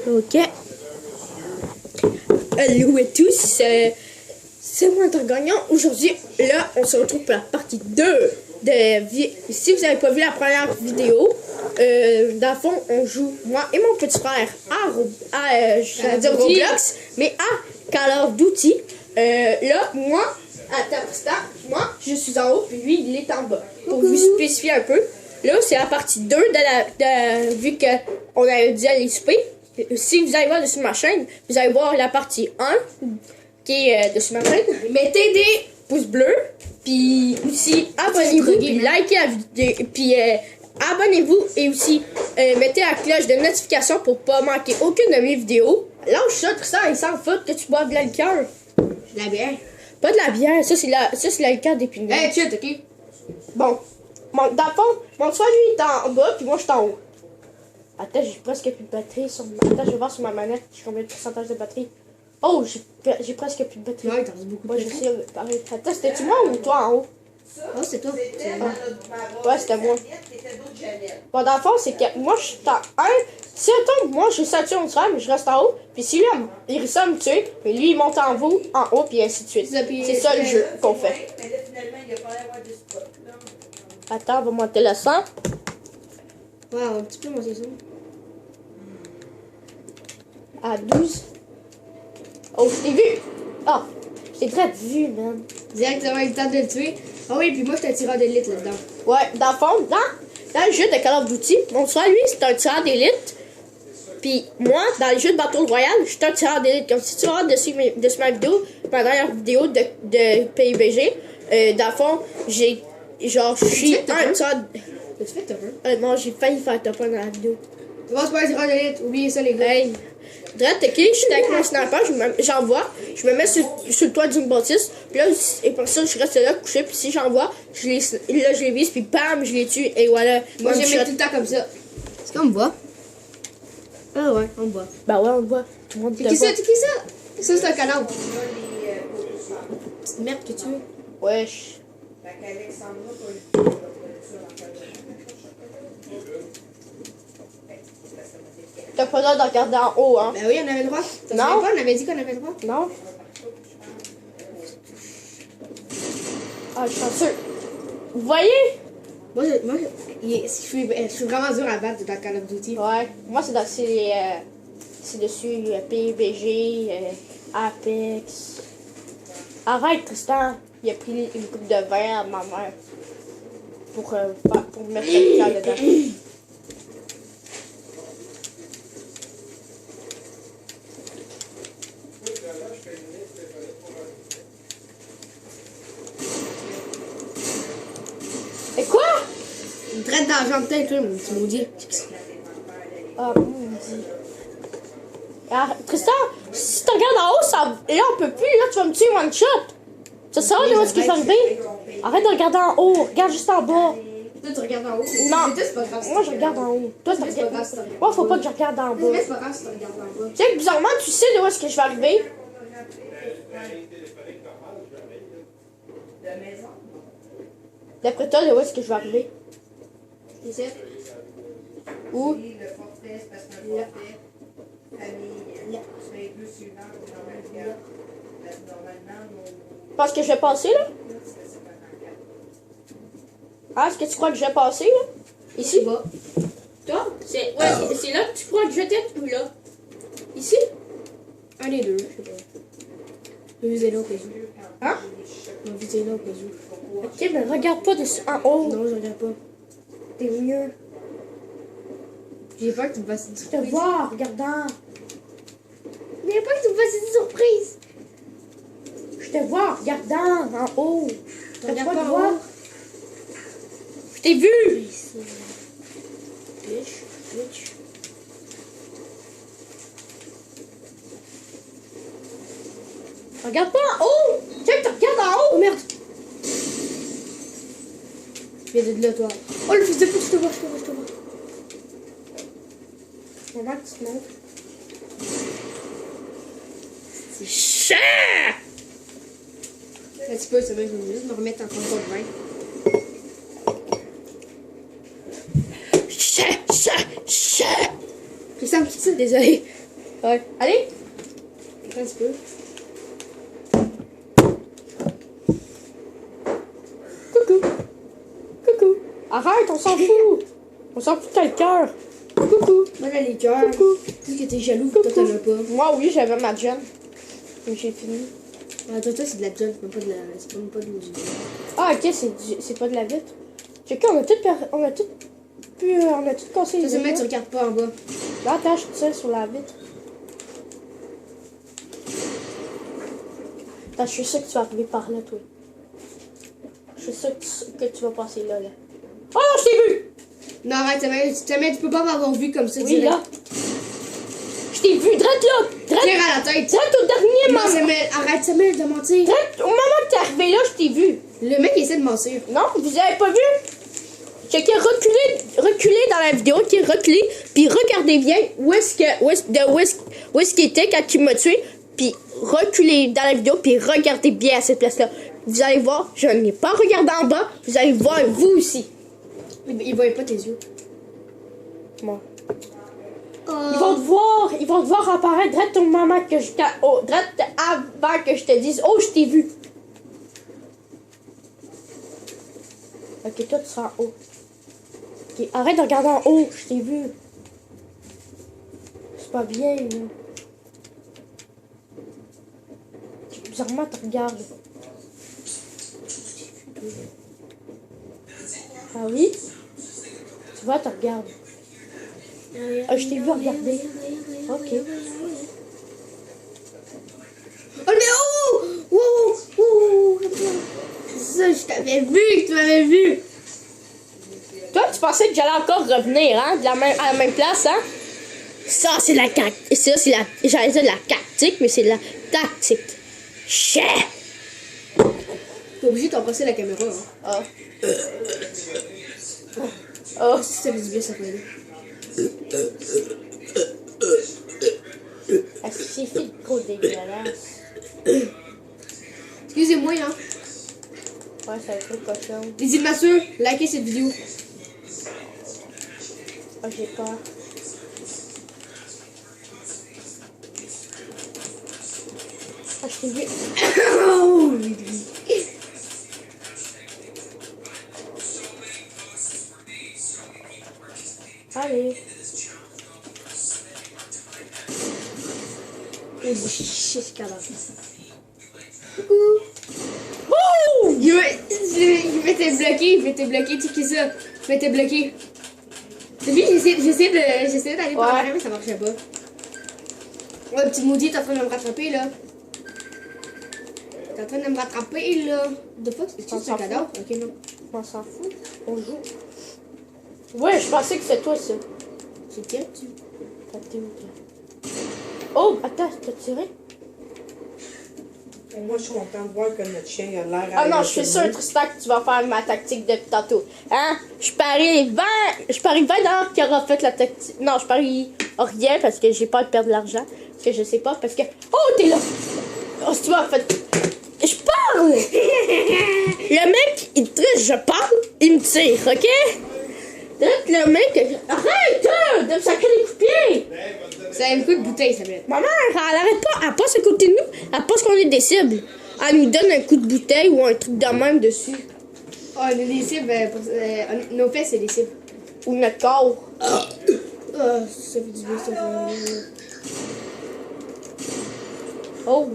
Ok. Hello à tous, c'est moi ton gagnant. Aujourd'hui, là, on se retrouve pour la partie 2 de si vous n'avez pas vu la première vidéo, dans le fond, on joue, moi et mon petit frère, j'allais dire Roblox, mais à Call of Duty. Là, moi, moi, je suis en haut, puis lui, il est en bas. Pour vous spécifier un peu, là, c'est la partie 2 vu qu'on avait dit aller souper. Si vous allez voir dessus ma chaîne, vous allez voir la partie 1 qui est dessus ma chaîne. Mettez des pouces bleus, puis aussi abonnez-vous, puis likez la vidéo, puis abonnez-vous et aussi mettez la cloche de notification pour pas manquer aucune de mes vidéos. Lâche ça, Tristan, il s'en fout que tu bois de la liqueur. De la bière. Pas de la bière, ça c'est la liqueur d'épineux. Hey, shit, ok. Bon, dans le fond, mon soir lui il est en bas, puis moi je suis en haut. Attends, j'ai presque plus de batterie sur ma... Attends, je vais voir sur ma manette, j'ai combien de pourcentage de batterie. Oh, j'ai presque plus de batterie. Ouais, t'en as beaucoup de Moi, je sais, pareil. Attends, c'était-tu moi ou toi en haut? Oh, c'est toi. Ouais, c'était moi. Bon, dans le fond, c'est que moi, je suis en 1. Si, attends, moi, je suis tuer mon frère, mais je reste en haut. Puis si lui, il réussit à me tuer, mais lui, il monte en haut, puis ainsi de suite. C'est ça le jeu qu'on fait. Attends, on va monter le sang. Ouais, un petit peu, moi, c'est ça. À 12. Oh, je t'ai vu! Ah, je t'ai très vu, man. Directement le temps de le tuer. Ah oui, puis moi, je suis un tireur d'élite là-dedans. Ouais, dans le fond, dans le jeu de Call of Duty, mon frère, lui, c'est un tireur d'élite. Puis moi, dans le jeu de Battle Royale, je suis un tireur d'élite. Comme si tu regardes dessus ma vidéo, ma dernière vidéo de PUBG, dans le fond, je suis un tireur... T'as-tu fait top 1? Non, j'ai failli faire top 1 dans la vidéo. Bon, c'est pas un tireur d'élite, oubliez ça, les gars. Hey, Drette, ok, je suis avec mon sniper, j'envoie, je me mets sur le toit d'une bâtisse, puis là, et pour ça, je reste là couché, puis si j'envoie, je les vise, puis bam, je les tue, et voilà. Moi, j'aime tout le temps comme ça. Est-ce qu'on me voit? Ah ouais, on me voit. Bah ouais, on voit. Tout le monde C'est qui ça? C'est qui ça? Ça, c'est un canard. Petite merde que tu veux. Wesh. T'as pas l'air de regarder en haut, hein? Ben oui, on avait le droit. Non. Pas, on avait dit qu'on avait le droit. Non? Ah, je suis chanceux. Vous voyez? Moi, je suis vraiment dur à battre dans Call of Duty. Ouais. Moi, c'est dessus PUBG, Apex. Arrête, Tristan. Il a pris une coupe de vin à ma mère. Pour mettre quelqu'un dedans. Et quoi? Une traite dans la jambe tête, toi, mon petit maudit. Ah, maudit. Ah, Tristan, si tu regardes en haut, là, on peut plus. Là, tu vas me tuer one shot. C'est ça, là, où est-ce qu'il est arrivé? Arrête de regarder en haut. Regarde juste en bas. Toi, tu regardes en haut. Non. Mais toi, c'est pas grave. Moi, je regarde en haut. Toi, tu regardes. Moi, faut pas que je regarde en bas. Mais c'est pas grave si tu regardes en bas. Tu sais que bizarrement, tu sais de où est-ce que je vais arriver? D'après toi, de où est-ce que je vais arriver? Ici. Où? Parce que je vais passer, là? Ah, est-ce que tu crois que je vais passer, là? Ici? Bas. Toi? C'est là que tu crois que je t'aide, ou là? Ici? Un des deux, je sais pas. Je vais viser là au cas où. Hein? Je vais viser là au cas où. Ok, ben regarde pas dessus en haut. Non, je regarde pas. T'es mieux. J'ai peur que tu me fasses une Je te surprise. vois en regardant. J'ai peur que tu me fasses une surprise. Je te vois en regardant en haut. Je regarde pas en haut. Je t'ai vu. Bitch, bitch. Regarde pas en haut. Check, tu regardes en haut. Oh merde. Viens de là, toi. Oh le fils de pute, je te vois. Comment tu te montres? C'est cher. Un petit peu, ça va, je vais juste me remettre en contrôle de vin. Cher. Christian, quitte ça. Désolé. Ouais. Allez! Un petit peu. Coucou! Coucou! Arrête, on s'en fout! On s'en fout, t'as le cœur! Coucou! Moi, j'ai les cœurs. Coucou! Tu dis que t'es jaloux que toi, t'en as pas. Moi, oui, j'avais ma gemme. Mais j'ai fini. Ah, toi, c'est de la job, c'est pas de la. C'est pas de l'eau du. Ah, ok, c'est pas de la vitre. Check, on a tout on a tout cassé Ça, les c'est mettre, tu aimants. regardes pas en bas. Là, attache ça sur la vitre. Attends, je suis sûr que tu vas arriver par là, toi. Je suis sûr que tu vas passer là. Oh non, je t'ai vu! Non, arrête, tu peux pas m'avoir vu comme ça. Oui, direct. là. Je t'ai vu, drette là! Tire Drette, à la tête. drette au dernier Non, moment! Samuel, arrête, Samuel, de mentir. Drette au moment que t'es arrivé là, je t'ai vu. Le mec, il essaie de mentir. Non, vous avez pas vu? Checkez, reculez dans la vidéo, qui reculez, puis regardez bien où est-ce qu'il était quand il m'a tué, puis reculez dans la vidéo, puis regardez bien à cette place-là. Vous allez voir, je n'ai pas regardé en bas, vous allez voir vous aussi. Il voyait pas tes yeux. Moi. Ils vont te voir apparaître direct au moment que direct avant que je te dise, oh, je t'ai vu. Ok, toi, tu seras en haut. Ok, arrête de regarder en haut, je t'ai vu. C'est pas bien, là. Bizarrement, tu regardes. Ah oui? Tu vois, tu regardes. Ah, je t'ai vu regarder. Ok. Oh, mais oh! Wow! Wow! Ça, je t'avais vu, tu m'avais vu. Toi, tu pensais que j'allais encore revenir, hein, à la même place, hein? Ça, c'est la j'allais dire la tactique, mais c'est la tactique. Chais! T'es obligé d'embrasser la caméra, hein. Ah. Oh. Si ça fait du bien, ça fait. Est-ce que c'est trop dégueulasse? Excusez-moi, hein. Ouais, c'est un truc cochon. Les immasseurs, likez cette vidéo. Ah, j'ai peur. Ah, je t'ai vu. Oh, Allez. chier ce cadavre. Ouh! Il m'était bloqué, tu sais ça. Je m'étais bloqué. T'as vu, j'essayais d'aller par Ouais. là, mais ça marchait pas. Ouais, petit maudit, t'es en train de me rattraper là. T'es en train de me rattraper là. De fois, c'est On un s'en cadavre? Ok, non. On s'en fout. On joue. Ouais, je pensais que c'était toi, ça. J'ai tiré dessus. T'as tiré, toi. Oh, attends, t'as tiré? Moi, je suis content de voir que notre chien a l'air Ah non, à je suis sûre, Tristan, que tu vas faire ma tactique depuis tantôt. Hein? Je parie 20 $ qui aura fait la tactique. Non, je parie rien parce que j'ai peur de perdre de l'argent. Parce que je sais pas, parce que... Oh, t'es là! Oh, si tu m'as fait... Je parle! Le mec, il triste, je parle, il me tire, ok? Donc, le mec... Arrête de me sacrer les coups de pied! Ça a une coup de bouteille, ça m'aide. Ma mère, elle arrête pas, elle passe à côté de nous, elle pense qu'on est des cibles. Elle nous donne un coup de bouteille ou un truc de même dessus. Oh, on est des cibles. Nos fesses, c'est des cibles. Ou notre corps. Oh, ça fait du bien, ça fait. Oh.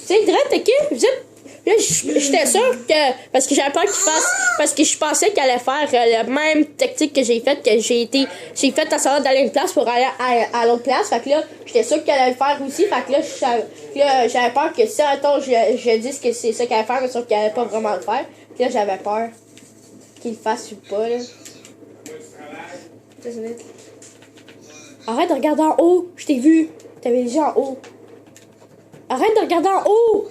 Tu sais, direct, ok? Vous êtes... Là, j'étais sûre que... Parce que j'avais peur qu'il fasse... Parce que je pensais qu'elle allait faire la même tactique que j'ai faite, que j'ai fait en sorte d'aller à une place pour aller à l'autre place. Fait que là, j'étais sûre qu'elle allait le faire aussi. Fait que là, j'avais peur que si, attends, je dise que c'est ça qu'elle allait faire, mais sauf qu'elle allait pas vraiment le faire. Puis là, j'avais peur qu'il le fasse ou pas, là. Ça va être. Arrête de regarder en haut. Je t'ai vu. T'avais les yeux en haut. Arrête de regarder en haut.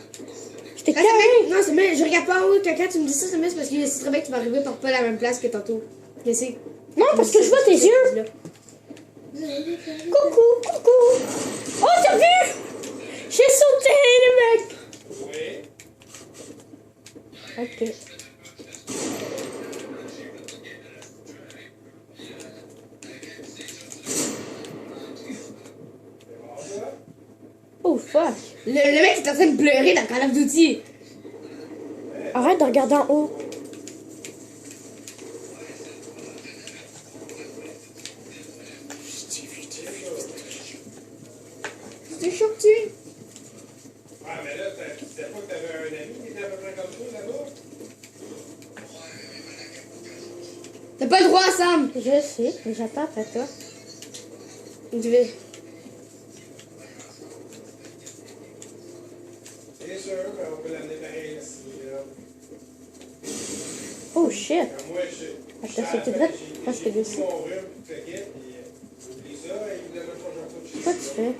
J'étais Ah, carré. non, c'est bien, je regarde pas en haut. Quand tu me dis ça, c'est bien, c'est parce que c'est très bien que tu vas arriver par pas la même place que tantôt. Je sais. Non, parce que je vois tes yeux. Coucou, coucou. Oh, t'as vu? J'ai sauté, le mec. Ok. Oh fuck. Le mec est en train de pleurer dans Call of Duty. Arrête de regarder en haut. C'est chaud que tu es. Ah, mais là, c'était pas que t'avais un ami qui était à peu près comme toi là-bas? T'as pas le droit, Sam. Je sais, mais j'attends après toi. Je vais. C'est sûr, mais on peut l'amener pareil ici. Oh shit. Moi, Attends, c'était vrai? Parce que j'ai dessus. mon rhume, puis tout le kit, puis oublie ça, évidemment, pas j'en touche. Quoi tu fais?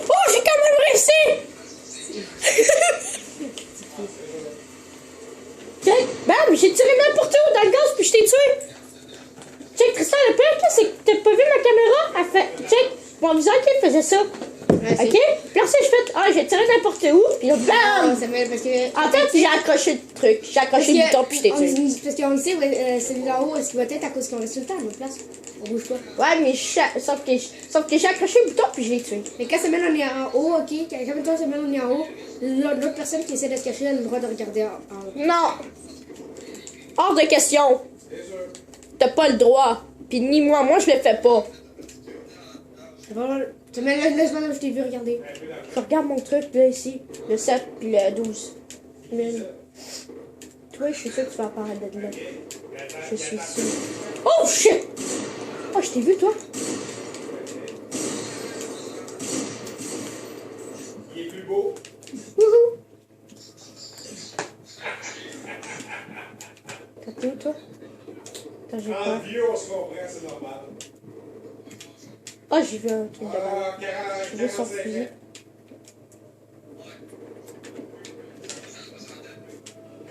Oh, j'ai quand même réussi! Check! Bam! J'ai tiré n'importe où dans le gaz puis je t'ai tué! Check, Tristan, le pire, c'est que t'as pas vu ma caméra? Elle fait. Check! Mon visage qui faisait ça. Ouais, Ok? Puis ensuite, je fais. Ah, j'ai tiré n'importe où, puis là, bam! Ça fait parce que. En fait, j'ai accroché le truc. J'ai accroché le bouton puis je t'ai tué. Parce qu'on le sait, celui d'en haut, est-ce qu'il va être à cause qu'on reste tout le temps à notre place? On bouge pas. Ouais, mais sauf que j'ai accroché le bouton puis je l'ai tué. Mais quand ça mène on est en haut, ok? Quand ça mène on est en haut, l'autre personne qui essaie de se cacher a le droit de regarder en haut. Non! Hors de question! C'est sûr. T'as pas le droit. Puis ni moi, je le fais pas. Tu mets laisse-moi là, je t'ai vu regarder. Je regarde mon truc là ici, le 7 puis le 12. Mais, toi, je suis sûr que tu vas apparaître de là. Je suis sûr. Oh shit! Oh, je t'ai vu toi? Il est plus beau. Wouhou! T'es où toi? Attends, j'ai En peur. vieux, on se comprend, c'est normal. Oh, j'ai vu un truc de balle. Ah, J'ai vu son 45 fusil. ans.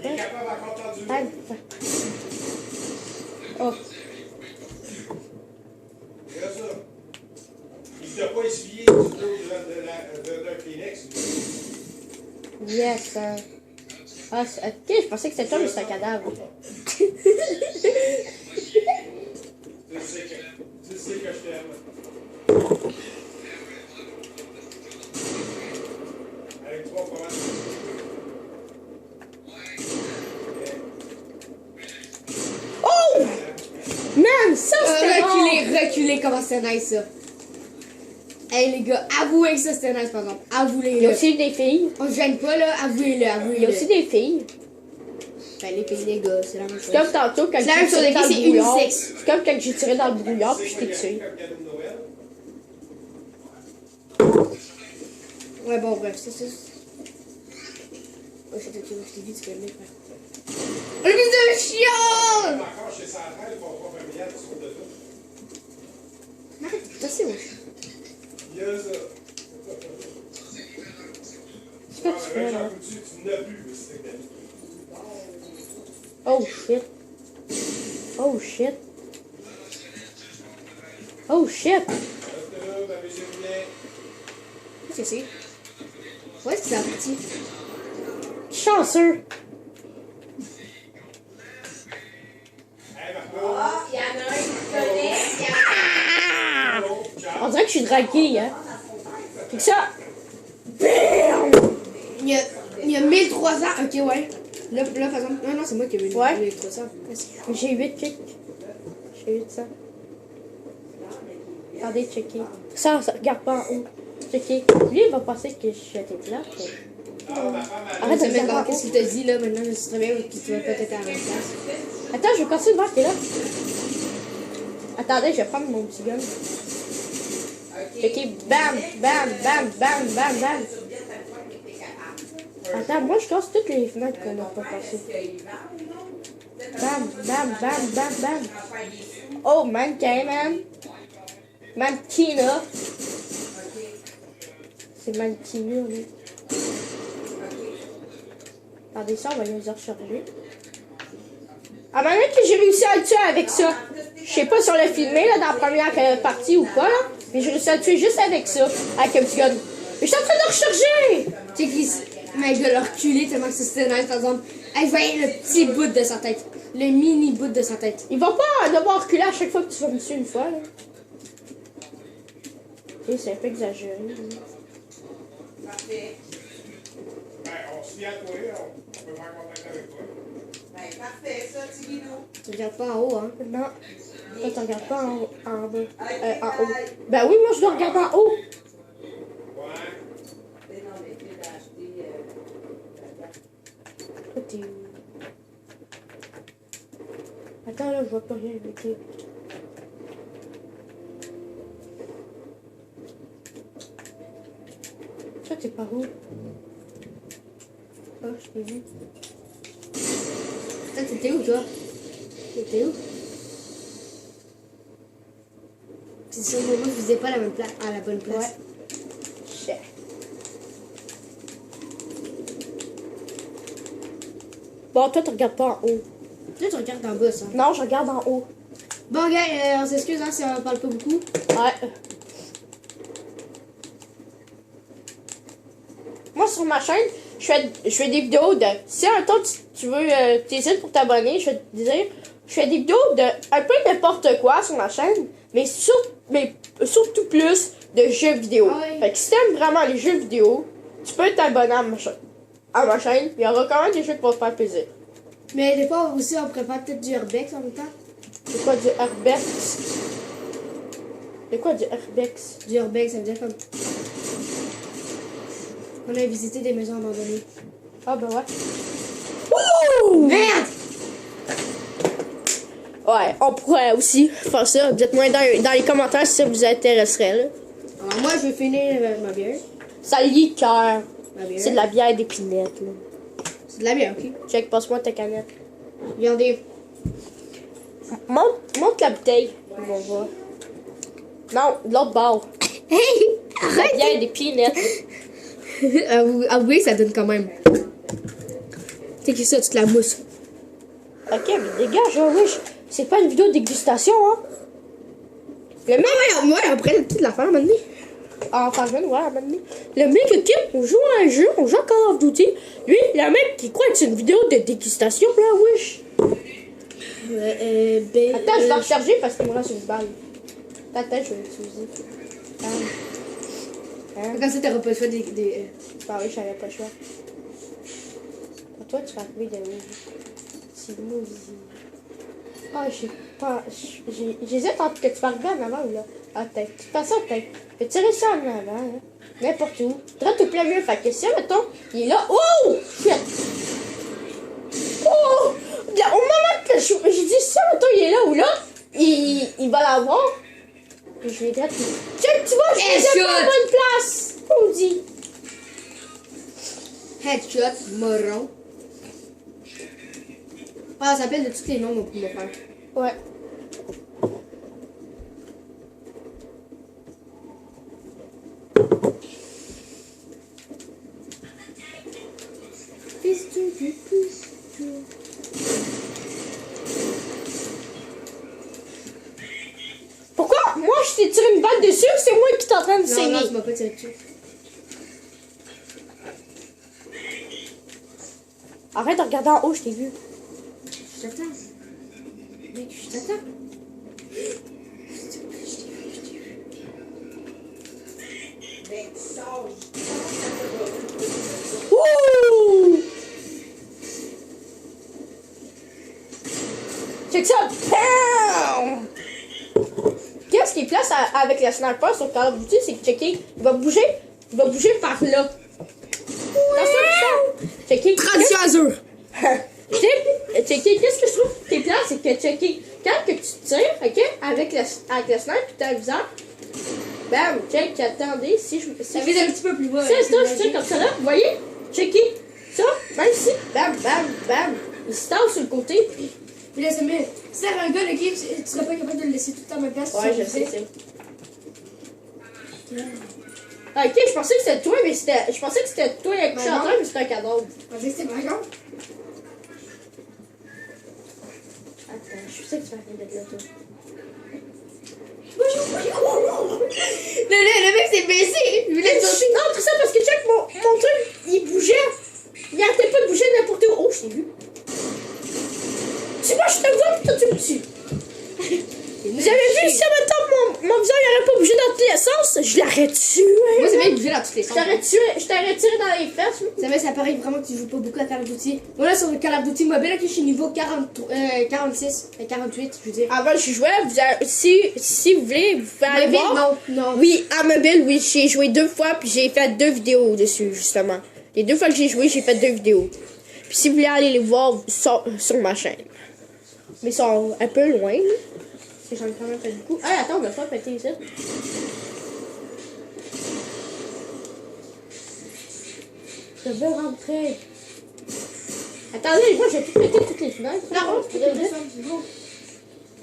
Il est capable encore tendu. Ah, oh. Regarde ça. Il t'a pas essuyé du dos d'un Kleenex. Yes. Ah, ok, je pensais que c'était toi, mais c'est un cadavre. Tu sais que je t'aime. Avec toi, comment? Oh! Man, ça c'était bon! Reculez, comment c'est nice ça. Hey les gars, avouez que ça c'était nice par exemple. Il y a Avouez-le. aussi des filles. On se gêne pas là, avouez-le, Il y a avouez-le. aussi des filles. Ben les pays les gars, c'est la même chose. C'est comme tantôt quand C'est la même j'ai chose, tiré les dans filles, le c'est brouillard. unisexe. C'est comme quand j'ai tiré dans le brouillard puis je t'ai tué. Comme cadeau de Noël. Ouais bon bref, c'est ça. Oh c'était tout, je t'ai dit, tu peux le mettre. Le fils de chien! Encore chez Central, ils vont pas familial sur de tout. Arrête, c'est assez wesh. Il y a ça. C'est quoi tu fais Jean là? Coutu, tu n'as plus, c'est que Oh shit. Oh shit. Oh shit. reste là, ma musique vient. Qu'est-ce que c'est? Ouais, c'est la partie. Chanceux. Hey, Marco. Il y en a un qui connaît, il y en a Allô, ciao. On dirait que je suis draguée, hein. Fait que ça. Bam! Il y a 1300, ok ouais. Là par exemple, non c'est moi qui ai 1300. Ouais. 1300. J'ai 8 kicks. J'ai 800. Regardez, checker. Ça, regarde pas en haut. Checker. Lui, il va penser que je suis à tes là. Arrête de Ça me met faire qu'est-ce qu'il t'a dit là maintenant, je sais très bien que tu vas peut-être à la même place. Attends, je vais continuer de voir qu'il est là. Attendez, je vais prendre mon petit gun. Checker. Bam, bam, bam, bam, bam, bam. Attends, moi je casse toutes les fenêtres qu'on n'a pas passées. Bam, bam, bam, bam, bam. Oh, mannequin, man. Mannequina. C'est mannequinure, lui. Attendez ça, on va les recharger. À un moment donné que j'ai réussi à le tuer avec ça. Je sais pas si on l'a filmé là, dans la première partie ou pas, là. Mais j'ai réussi à le tuer juste avec ça, avec un petit gun. Mais je suis en train de recharger! Tu sais qu'il mais je vais le reculer tellement que ça c'était nice par exemple. Hey, je voyais le petit bout de sa tête. Le mini bout de sa tête. Il va pas devoir reculer à chaque fois que tu vas me tuer une fois, là. Ok, c'est un peu exagéré. Parfait. Ben, on se fie à toi, on peut faire contact avec toi. Ben, parfait, ça, Tigino. Tu regardes pas en haut, hein? Non. Toi, tu regardes pas en bas. Ok, En haut. bye. Ben oui, moi, je dois regarder en haut. Ouais. Mais non, mais tu l'as acheté. Toi, t'es où? Attends, là, je vois pas rien. Ok. Toi, t'es par où? Oh, je t'ai vu. Toi, t'étais où, toi? T'étais où? C'est sûr, moi, je faisais pas la même place, à la bonne place. Ouais. Chef. Bon, toi, tu regardes pas en haut. Là, tu regardes en bas, ça. Non, je regarde en haut. Bon, gars, on s'excuse, hein, si on parle pas beaucoup. Ouais. Moi, sur ma chaîne, je fais des vidéos de... Si un temps tu veux t'hésites pour t'abonner, je fais des vidéos de un peu n'importe quoi sur ma chaîne, mais surtout plus de jeux vidéo. Ah ouais. Fait que si t'aimes vraiment les jeux vidéo, tu peux t'abonner à ma chaîne. Il y aura quand même des jeux qui vont te faire plaisir. Mais des fois aussi, on prépare peut-être du urbex en même temps. C'est quoi du Herbex? C'est quoi du Herbex? Du urbex, ça veut dire comme... On a visité des maisons abandonnées. Ah ben ouais. Ouh! Merde! Ouais, on pourrait aussi faire ça. Dites-moi dans les commentaires si ça vous intéresserait. Là. Alors moi, je vais finir avec ma bière. Ça lit cœur. Ma bière. C'est de la bière d'épinette. Là. C'est de la bière, ok? Check, passe-moi ta canette. Regardez. Monte la bouteille. On va voir. Non, de l'autre bord. Hey! La bière d'épinette. Avouez, ça donne quand même. C'est que ça, toute la mousse. Ok, mais dégage, hein, wesh. C'est pas une vidéo de dégustation, hein. Le mec... Moi, après, la petite l'affaire, maintenant. Ah, enfin, je viens de voir, à un moment donné. Le mec, ok, on joue à un jeu, on joue à Call of Duty. Lui, le mec qui croit que c'est une vidéo de dégustation, là, wesh. Attends, je vais recharger parce qu'il me reste une balle. Attends, je vais l'utiliser. Comme ça, t'auras pas le choix des... Bah oui, j'avais pas le choix. Toi, tu vas arriver de où? C'est nous. Ah, je sais pas. J'hésite entre que tu vas arriver en avant ou là. Ah, peut-être. Tu passes ça, peut-être. Tu peux tirer ça en avant, hein. N'importe où. Droite au plein milieu. Fait que si, mettons, il est là. Oh! Shit! Oh! Bien, au moment que je dis ça, mettons, il est là ou là, il va l'avoir. Et je vais dire, check, tu vois, je suis pas à la bonne place. On dit. Headshot, moron. Ah, ça s'appelle de tous les noms, mon frère. Ouais. Pourquoi moi je t'ai tiré une balle dessus, c'est moi qui t'es en train de Non, saigner. non, tu m'as pas tiré dessus. Arrête de regarder en haut, je t'ai vu. Je t'attends. Mec, je t'attends. Ben, sors. Ouh! Check ça! Bam! Qu'est-ce qui est place avec le sniper sur Call of Duty, c'est que checker, il va bouger par là. Attention, checker. Tradition Azur. Checker, qu'est-ce que je trouve qui est plat, c'est que checker, quand que tu tires, ok, avec le sniper, puis t'as le viseur, bam, check, attendez, si je Ça vise un petit peu plus bas. c'est ça, je tire comme ça là, vous voyez, checker, ça, même ici, bam, bam, bam, il se tasse sur le côté, puis... Puis là, ça met. Si t'as un gars, le game, tu serais pas capable de le laisser tout le temps à ma place. Ouais, je sais, c'est... Ah, ok, je pensais que c'était toi, mais c'était... Je pensais que c'était toi avec le Ben chanteur, non. mais c'était un cadavre. On dit que c'était ma jambe. Attends, je sais que tu vas venir d'être là, toi. Le mec s'est baissé. Je voulais sauter. Non, tout ça parce que check, mon truc, il bougeait. Il arrêtait pas de bouger n'importe où. Oh, je t'ai vu. Tu vois, je te vois, puis toi, tu me tues. Vous avez vu ça, maintenant, mon visage n'aurait pas bougé dans tous les sens, je l'aurais tué. Moi, ça m'a bougé dans toutes les sens. Je t'aurais tiré dans les fesses. Ça paraît vraiment que tu joues pas beaucoup à Call of Duty. Moi, là, sur le Call of Duty mobile, là, je suis niveau 46, 48, je veux dire. Avant, je jouais, si vous voulez, vous pouvez aller Mobile, voir. non. Oui, à mobile, oui, j'ai joué 2 fois, puis j'ai fait 2 vidéos dessus, justement. Les 2 fois que j'ai joué, j'ai fait 2 vidéos. Puis si vous voulez aller les voir sur ma chaîne. Mais ils sont un peu loin, là. Parce que j'en ai quand même fait beaucoup. Ah, attends, on va pas péter ici. Je veux rentrer. Attendez, moi, j'ai tout pété toutes les fenêtres. Non, c'est vrai.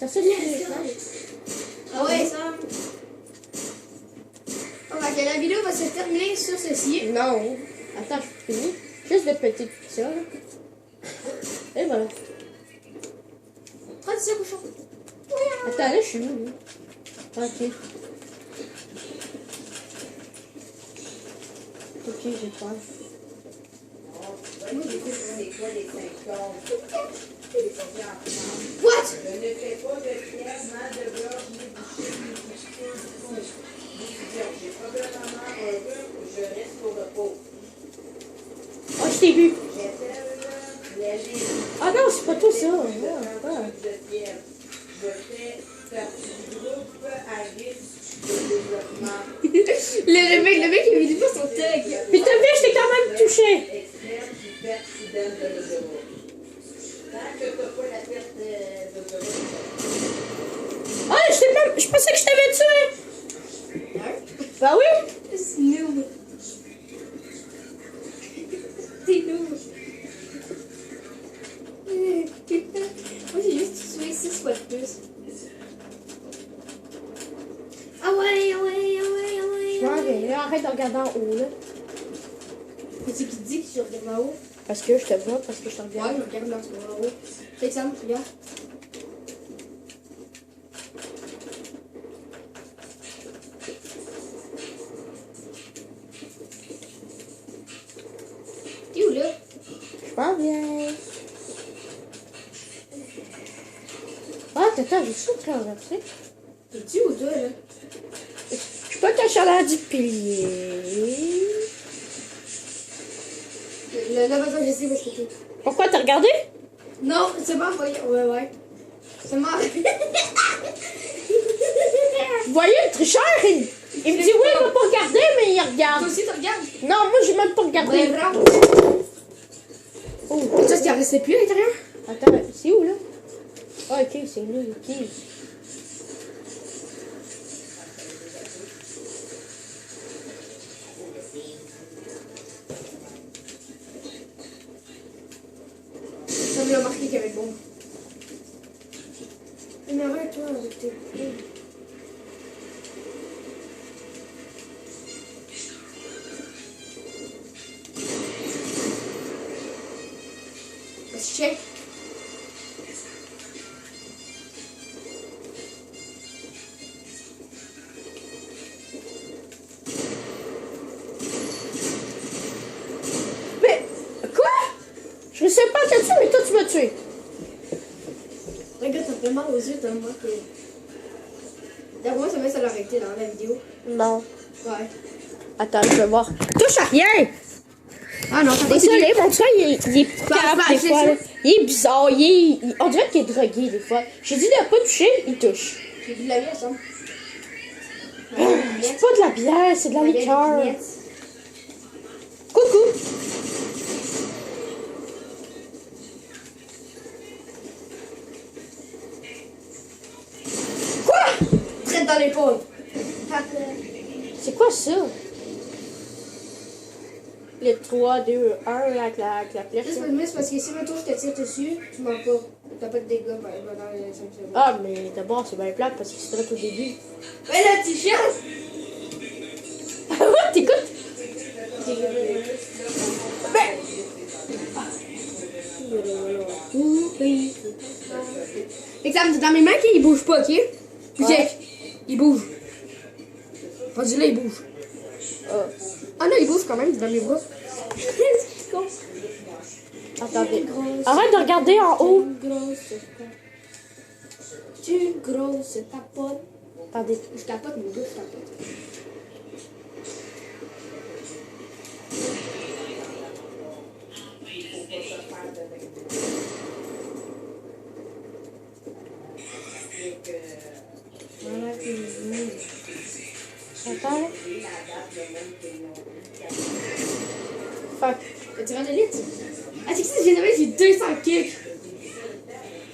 T'as ça, les fenêtres. Ah ouais, ça. Oh, bah, que la vidéo va se terminer sur ceci. Non. Attends, je finis. Juste de péter tout ça, là. Et voilà. Prends ça, cochon. Attends, là, je suis où, là? Ok. Ok, j'ai peur. What? Je ne fais pas de pierre, mal de gorge, ni boucher, ni boucher, ni J'ai probablement un rhume où je reste au repos. Oh, je t'ai vu. J'appelle Ah non, c'est pas tout ça. de fièvre. Je fais partie du groupe à risque de développement. Le mec, il avait dit pas son tag. Puis t'as vu, je t'ai quand même touché. Extrême du perte soudaine de l'autoroute. Tant que t'as pas la perte d'autoroute. Ah, je pensais que je t'avais tué. Bah oui. C'est noob. T'es noob. Moi, j'ai juste tué 6 fois de plus. Ah ouais. Je m'en vais, là, arrête de regarder en haut, là. Mais c'est qui dit que tu regardes en haut? Parce que je te vois, parce que je te Ouais, regarde. je regarde en haut. Fais ça, regarde. T'es où là? Je m'en viens. Ah, attends, j'ai ça traversé. T'es où toi là? Je peux te chaleur du pilier. Là, maintenant, je sais où est-ce que t'es. Pourquoi t'as regardé? Non, c'est pas envoyé. Ouais. C'est mort. Vous voyez le tricheur? Il me dit oui, il va pas regarder, mais il Toi regarde. aussi, tu regardes? Non, moi, j'ai même pas regardé. Ouais, bravo. Oh, Ça, c'est resté plus à l'intérieur? attends, c'est où, là? Ah, ok, c'est là, ok. Ça me l'a marqué qu'il y avait bon. Mais arrête, toi, avec tes. Check. Mais, quoi? Je sais pas te tuer, mais toi, tu m'as tué. Regarde, ça fait mal aux yeux tellement que. D'après moi, ça va l'arrêter dans la vidéo. Non. Ouais. Attends, je vais voir. Touche à rien! Ah non, ça Désolé, mon chat, il est calme des c'est fois. ça. Là. Il est bizarre, on dirait qu'il est drogué des fois. J'ai dit de pas toucher, il touche. J'ai vu de la bière, ça. C'est pas de la bière, c'est de la liqueur. Coucou! Traite dans l'épaule. C'est quoi ça? Le 3, 2, 1 avec la flèche. Juste là. c'est parce que si maintenant je te tire dessus, tu meurs pas. T'as pas de dégâts dans les 5 secondes. Ah, mais d'abord, c'est bien plate parce que c'est très au début. Mais là, tu cherches! Ah ouais, t'écoutes? Ben. Exemple, dans mes mains, il bouge pas, ok? Check. Il bouge. Pas du là, il bouge. Ah non, il bouge quand même dans mes bras. C'est con. Attendez. Arrête de regarder en haut. Tu grosse tapote. Attendez. Je capote, mon gars, je capote. Il faut pas se faire de règles. Donc, Voilà, c'est bon. Attends, là. j'ai la date de même qu'ils ont eu. Fait T'as tiré d'élite? Ah, c'est que ça, j'ai 200 kicks.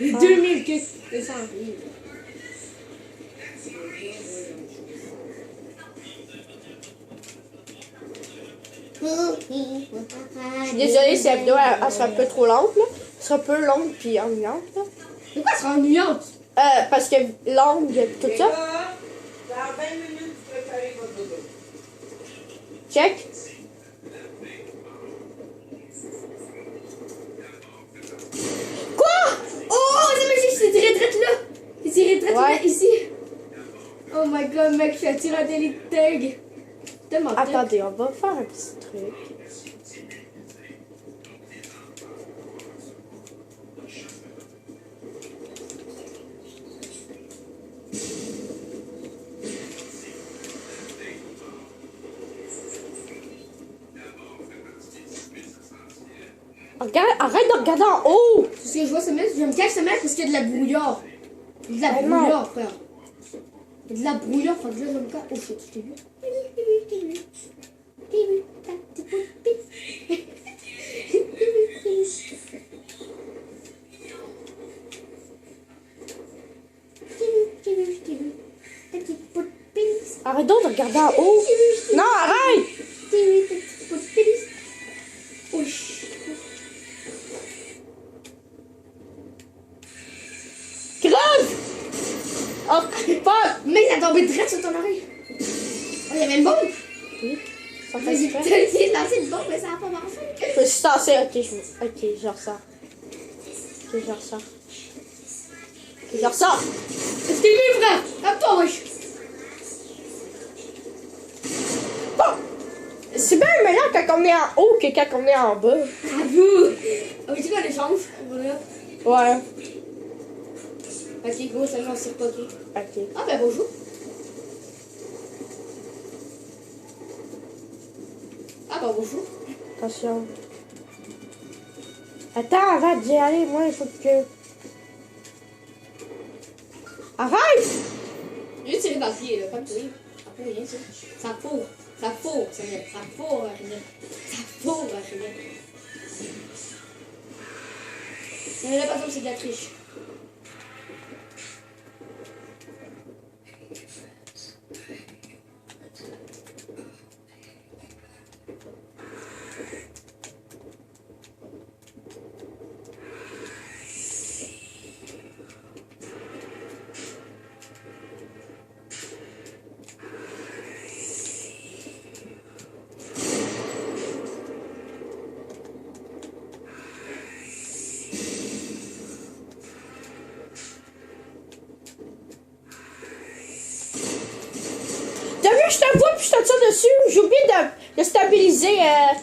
J'ai 2000 kicks. 200 kicks. je suis désolée si la vidéo elle sera un peu trop lente, là. Elle sera un peu longue puis ennuyante, là. Pourquoi c'est ennuyante? Parce que longue, tout Les ça. gars, dans 20 minutes, vous préparez votre dodo. Check. Quoi? Oh, c'est magique, c'est tiré drette là. C'est tiré drette là, Ouais. ici. Oh my god, mec, je suis à tirer d'élite tag. Tellement tag. Attendez, on va faire un petit truc. Regarde, arrête de regarder en haut! Ce que je vois ce mec, je me cache ce mec parce qu'il y a de la brouillard. Il y a de la Ah non. brouillard, frère. Il y a de la brouillard, faut que je me cache. Oh shit, je t'ai vu. Arrête donc de regarder en haut! Non, arrête! Oh shit. Crève! Oh, fuck! Mec, il a tombé direct sur ton oreille. Oh, il y avait une bombe. Oui, ça fait Vas-y, exprès. t'as essayé de lancer une bombe, mais ça n'a pas marché. Je me suis tassée, ok, je ressors. Ok, je ressors. Ok, je ressors! Est-ce qu'il est vu, frère? Tape-toi, wesh. Bon! C'est bien meilleur quand on est en haut que quand on est en bas. Bravo. Ah, mais tu vois l'échange? Voilà. Ouais. Ok, gros, ça j'en tire pas tout. Ok. Ah, ben bonjour. Ah, ben bonjour. Attention. Attends, arrête d'y aller, moi, il faut que... Arrête! J'ai tiré dans le pied, là, pas de courir. Ça fourre rien, ça. Ça fourre. Ça fourre, ça vient. Ça fourre à rien. Ça fourre à rien. Mais là, par exemple, c'est de la triche. T'as vu, je te vois puis je te tire dessus. J'ai oublié de stabiliser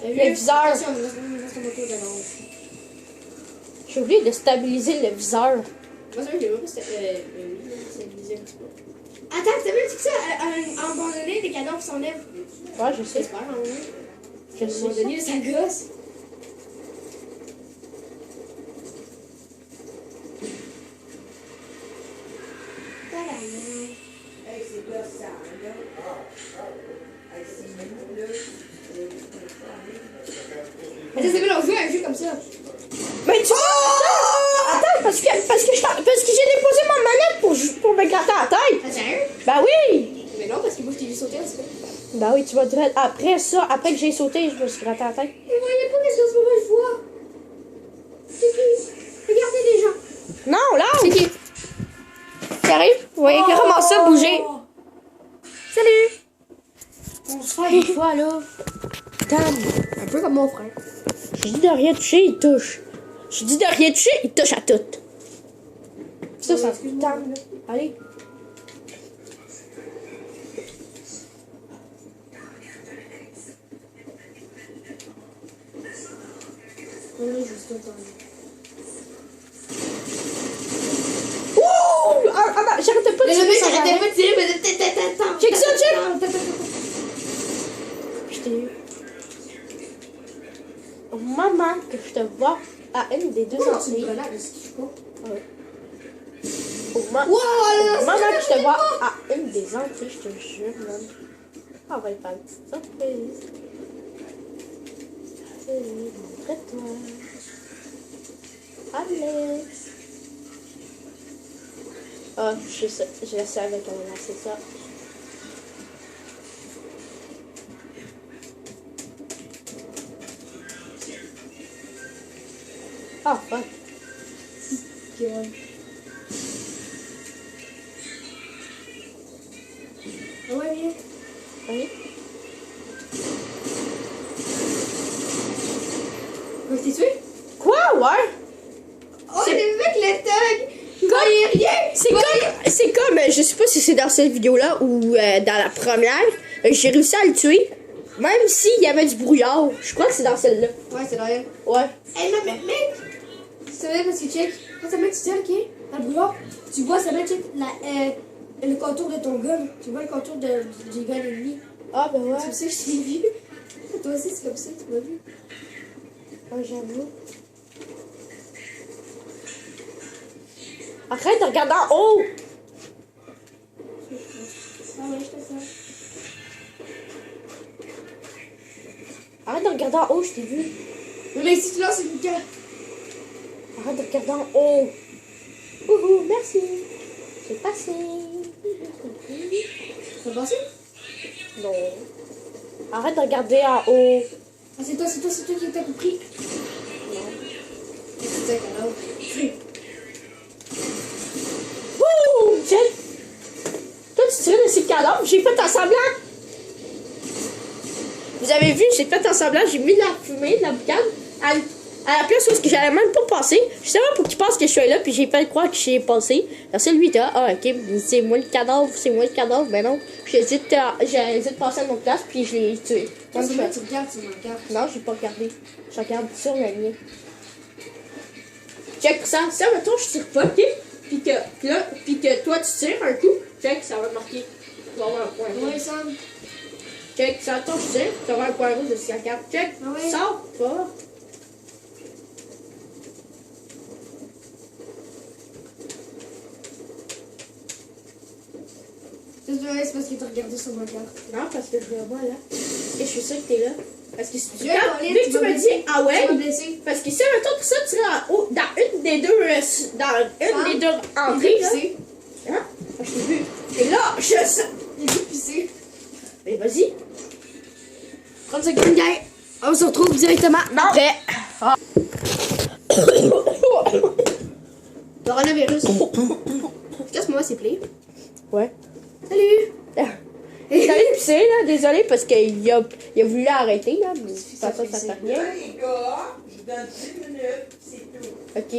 le viseur. Attention, reste ton moto d'avant. J'ai oublié de stabiliser le viseur. Moi, c'est vrai que j'ai pas c'était. Oui, c'est visé un petit peu. Attends, t'as vu que ça, à un moment donné, les cadavres s'enlèvent. Ouais, je sais. J'espère, hein. Je À un moment sais. donné, ça gosse. Hey, c'est gossant, là. Hey, c'est nous, là. Mais ça, c'est bien, on joue à un jeu comme ça. Mais tu Attends, parce que j'ai déposé ma manette pour me gratter la tête. Ah, sérieux? Bah oui! Mais non, parce que moi, je t'ai vu sauter en tout cas. Bah oui, tu vas dire, après ça, après que j'ai sauté, je me suis gratté la tête. Vous voyez pas qu'est-ce que ce moment je vois? C'est qui? Regardez les gens. Non, là! C'est qui? Qui arrive? Vous voyez comment ça bouger? Salut! On se fait une fois, là. Tam! Un peu comme mon frère. Je dis de rien toucher, il touche. Je dis de rien toucher, il touche à tout. Ça, ça Tam, là. Allez. Oui, juste autant. Ouh! J'arrêtais pas de Mais le tirer mec, sur il hein? pas tiré, mais Check ça, check! Je t'ai eu. Au moment que je te vois à une des deux C'est une entrées, grenade, est-ce que je sais pas? au moment que je te vois à une des entrées, je te jure, man. On va faire une petite surprise. Montre-toi. Alex. Ah, je savais qu'elle allait lancer ça. Ah, fuck. Ouais, viens. Oui. Ouais, t'es tué? Quoi, ouais? Oh, les mecs, les thugs! Voyez rien! C'est comme, je sais pas si c'est dans cette vidéo-là ou dans la première, j'ai réussi à le tuer, même s'il y avait du brouillard. Je crois que c'est dans celle-là. Ouais, c'est derrière. Ouais. Eh non, mais mec! C'est vrai parce que check. Quand ça met, tu tiens, ok? Dans le brouillard, tu vois, ça met, check, le contour de ton gun. Tu vois le contour du gun ennemi. Ah, ben ouais. C'est pour ça que je t'ai vu. Toi aussi, c'est comme ça que tu m'as vu. Ouais, j'avoue. Arrête de regarder en haut! Ah ouais, je fais ça. Arrête de regarder en haut, je t'ai vu. Mais si tu lances une carte. Arrête de regarder en haut. Ouhou, merci. C'est passé. T'as passé? Non. Arrête de regarder en haut. Ah, c'est toi qui t'as compris. Non. C'est ça, alors. Wouh! Jen! Toi, tu tirais de ces cadavres, j'ai fait un semblant. Vous avez vu, j'ai fait un semblant, j'ai mis de la fumée, de la boucane à la place où j'allais même pas passer. Justement pour qu'il pense que je suis là, puis j'ai fait croire que j'ai passé. Alors c'est lui, là. Ah, ok, c'est moi le cadavre, c'est moi le cadavre. Ben non, j'ai hésité de passer à mon place, puis je l'ai tué. Quand Comme tu ça. regardes, tu me regardes. Non, j'ai pas regardé. Je regarde sur la ligne. Check ça. Ça, mettons, je tire pas, ok? Puis que toi, tu tires un coup. Check, ça va marquer. Tu vas avoir un point rouge. Ouais, Sam. Check, ça, attends, je tire. Tu vas avoir un point rouge de 54. Check, Ah ouais. sors pas. C'est parce que t'as regardé sur ma carte. Non, parce que je le vois là. Et je suis sûre que t'es là. Parce que si tu Je vais aller, dès que tu tu vas me blesser. dis, ah ouais. Tu vas blesser. Parce que si, mettons, tout ça, tu seras en haut, dans une des deux, des deux entrées, là. Pisser. Hein? Ah, je t'ai vu. Et là, je sens. Il est pisser. Mais vas-y. 30 secondes, gang. On se retrouve directement après. Coronavirus. Casse-moi, s'il te plaît. Ouais. Salut. J'allais pisser, là, désolé, parce qu'il a voulu arrêter, là, mais Ça ça fait fait rien. Là, les gars, je vous donne 10 minutes, c'est tout. Ok.